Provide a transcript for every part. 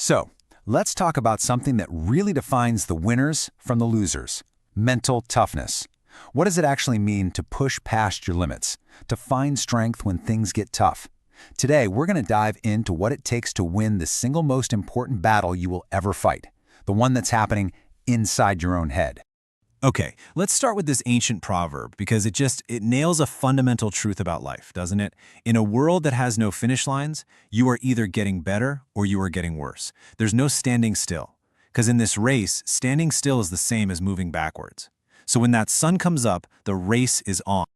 So, let's talk about something that really defines the winners from the losers: mental toughness. What does it actually mean to push past your limits, to find strength when things get tough? Today, we're going to dive into what it takes to win the single most important battle you will ever fight, the one that's happening inside your own head. Okay, let's start with this ancient proverb because it nails a fundamental truth about life, doesn't it? In a world that has no finish lines, you are either getting better or you are getting worse. There's no standing still. Because in this race, standing still is the same as moving backwards. So when that sun comes up, the race is on.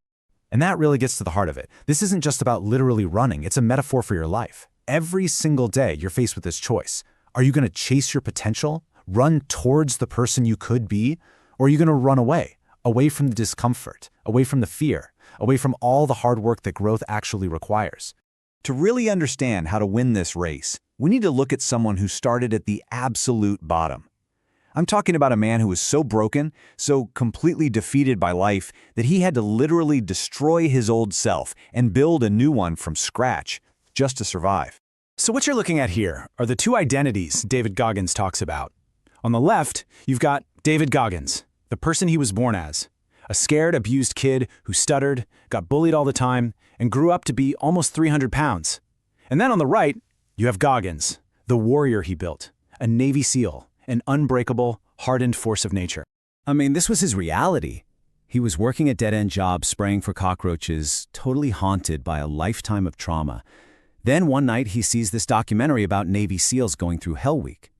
And that really gets to the heart of it. This isn't just about literally running, it's a metaphor for your life. Every single day, you're faced with this choice. Are you going to chase your potential, run towards the person you could be, or are you going to run away from the discomfort, away from the fear, away from all the hard work that growth actually requires? To really understand how to win this race, we need to look at someone who started at the absolute bottom. I'm talking about a man who was so broken, so completely defeated by life, that he had to literally destroy his old self and build a new one from scratch just to survive. So what you're looking at here are the two identities David Goggins talks about. On the left, you've got David Goggins, the person he was born as, a scared, abused kid who stuttered, got bullied all the time, and grew up to be almost 300 pounds. And then on the right, you have Goggins, the warrior he built, a Navy SEAL, an unbreakable, hardened force of nature. I mean, this was his reality. He was working a dead-end job spraying for cockroaches, totally haunted by a lifetime of trauma. Then one night he sees this documentary about Navy SEALs going through Hell Week.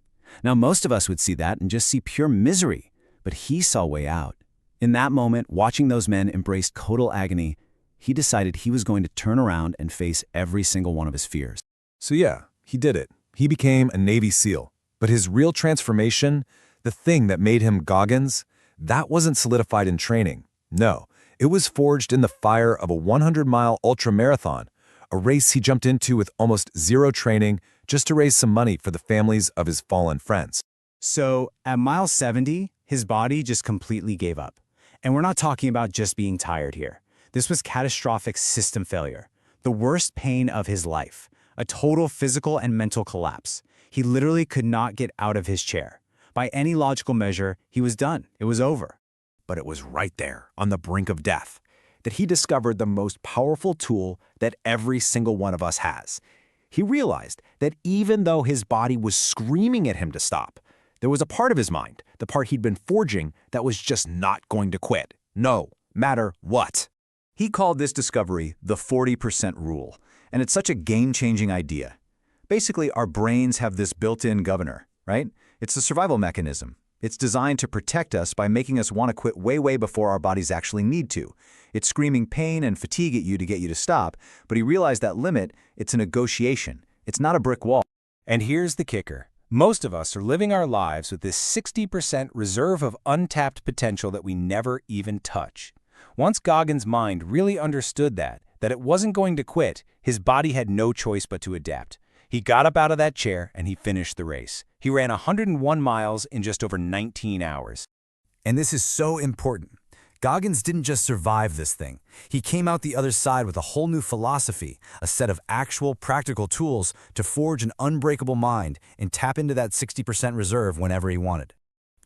Now, most of us would see that and just see pure misery, but he saw a way out. In that moment, watching those men embrace total agony, he decided he was going to turn around and face every single one of his fears. So yeah, he did it. He became a Navy SEAL. But his real transformation, the thing that made him Goggins, that wasn't solidified in training. No, it was forged in the fire of a 100-mile ultramarathon, a race he jumped into with almost zero training just to raise some money for the families of his fallen friends. So at mile 70, his body just completely gave up. And we're not talking about just being tired here. This was catastrophic system failure, the worst pain of his life, a total physical and mental collapse. He literally could not get out of his chair. By any logical measure, he was done. It was over. But it was right there, on the brink of death, that he discovered the most powerful tool that every single one of us has. He realized that even though his body was screaming at him to stop, there was a part of his mind, the part he'd been forging, that was just not going to quit. No matter what. He called this discovery the 40% rule, and it's such a game-changing idea. Basically, our brains have this built-in governor, right? It's a survival mechanism. It's designed to protect us by making us want to quit way before our bodies actually need to. It's screaming pain and fatigue at you to get you to stop, but he realized that limit, it's a negotiation. It's not a brick wall. And here's the kicker. Most of us are living our lives with this 60% reserve of untapped potential that we never even touch. Once Goggins' mind really understood that it wasn't going to quit, his body had no choice but to adapt. He got up out of that chair and he finished the race. He ran 101 miles in just over 19 hours. And this is so important. Goggins didn't just survive this thing. He came out the other side with a whole new philosophy, a set of actual practical tools to forge an unbreakable mind and tap into that 60% reserve whenever he wanted.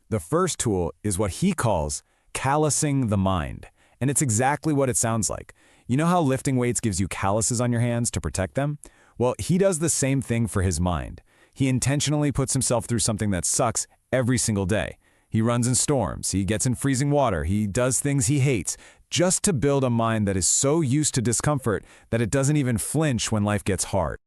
The first tool is what he calls callousing the mind. And it's exactly what it sounds like. You know how lifting weights gives you calluses on your hands to protect them? Well, he does the same thing for his mind. He intentionally puts himself through something that sucks every single day. He runs in storms, he gets in freezing water, he does things he hates, just to build a mind that is so used to discomfort that it doesn't even flinch when life gets hard.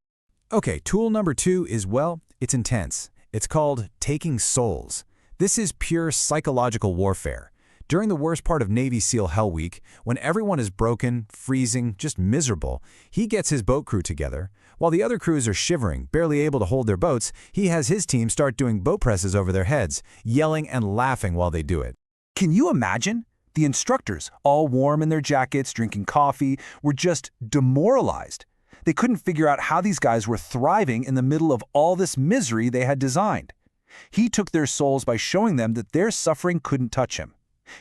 Okay, tool number 2 is, well, it's intense. It's called taking souls. This is pure psychological warfare. During the worst part of Navy SEAL Hell Week, when everyone is broken, freezing, just miserable, he gets his boat crew together. While the other crews are shivering, barely able to hold their boats, he has his team start doing boat presses over their heads, yelling and laughing while they do it. Can you imagine? The instructors, all warm in their jackets, drinking coffee, were just demoralized. They couldn't figure out how these guys were thriving in the middle of all this misery they had designed. He took their souls by showing them that their suffering couldn't touch him.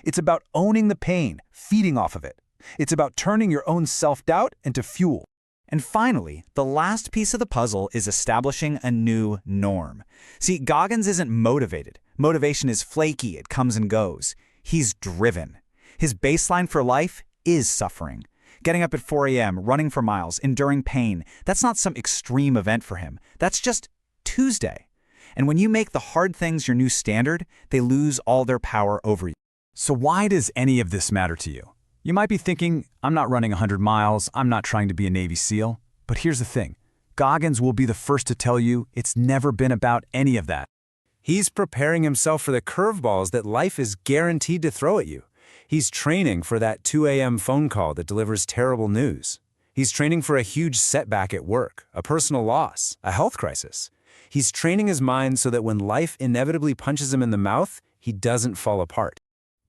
It's about owning the pain, feeding off of it. It's about turning your own self-doubt into fuel. And finally, the last piece of the puzzle is establishing a new norm. See, Goggins isn't motivated. Motivation is flaky, it comes and goes. He's driven. His baseline for life is suffering. Getting up at 4 a.m., running for miles, enduring pain, that's not some extreme event for him. That's just Tuesday. And when you make the hard things your new standard, they lose all their power over you. So why does any of this matter to you? You might be thinking, I'm not running 100 miles, I'm not trying to be a Navy SEAL. But here's the thing. Goggins will be the first to tell you it's never been about any of that. He's preparing himself for the curveballs that life is guaranteed to throw at you. He's training for that 2 a.m. phone call that delivers terrible news. He's training for a huge setback at work, a personal loss, a health crisis. He's training his mind so that when life inevitably punches him in the mouth, he doesn't fall apart.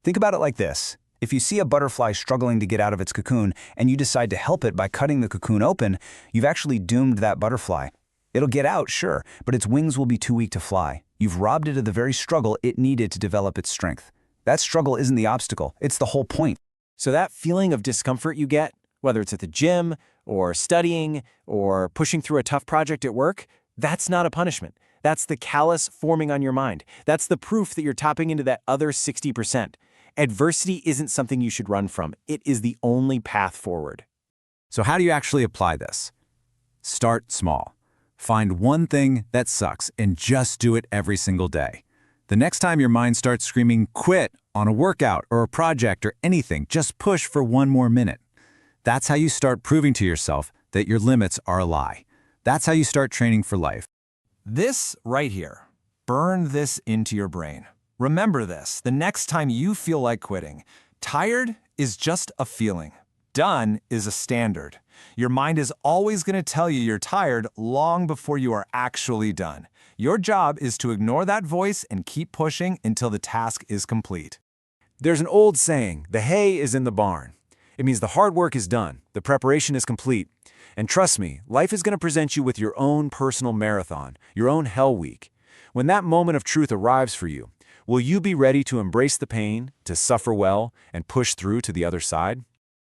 Think about it like this. If you see a butterfly struggling to get out of its cocoon and you decide to help it by cutting the cocoon open, you've actually doomed that butterfly. It'll get out, sure, but its wings will be too weak to fly. You've robbed it of the very struggle it needed to develop its strength. That struggle isn't the obstacle, it's the whole point. So that feeling of discomfort you get, whether it's at the gym or studying or pushing through a tough project at work, that's not a punishment. That's the callus forming on your mind. That's the proof that you're tapping into that other 60%. Adversity isn't something you should run from. It is the only path forward. So how do you actually apply this? Start small. Find one thing that sucks and just do it every single day. The next time your mind starts screaming quit on a workout or a project or anything, just push for 1 more minute. That's how you start proving to yourself that your limits are a lie. That's how you start training for life. This right here. Burn this into your brain. Remember this the next time you feel like quitting. Tired is just a feeling. Done is a standard. Your mind is always going to tell you you're tired long before you are actually done. Your job is to ignore that voice and keep pushing until the task is complete. There's an old saying, the hay is in the barn. It means the hard work is done, the preparation is complete. And trust me, life is going to present you with your own personal marathon, your own hell week. When that moment of truth arrives for you, will you be ready to embrace the pain, to suffer well, and push through to the other side?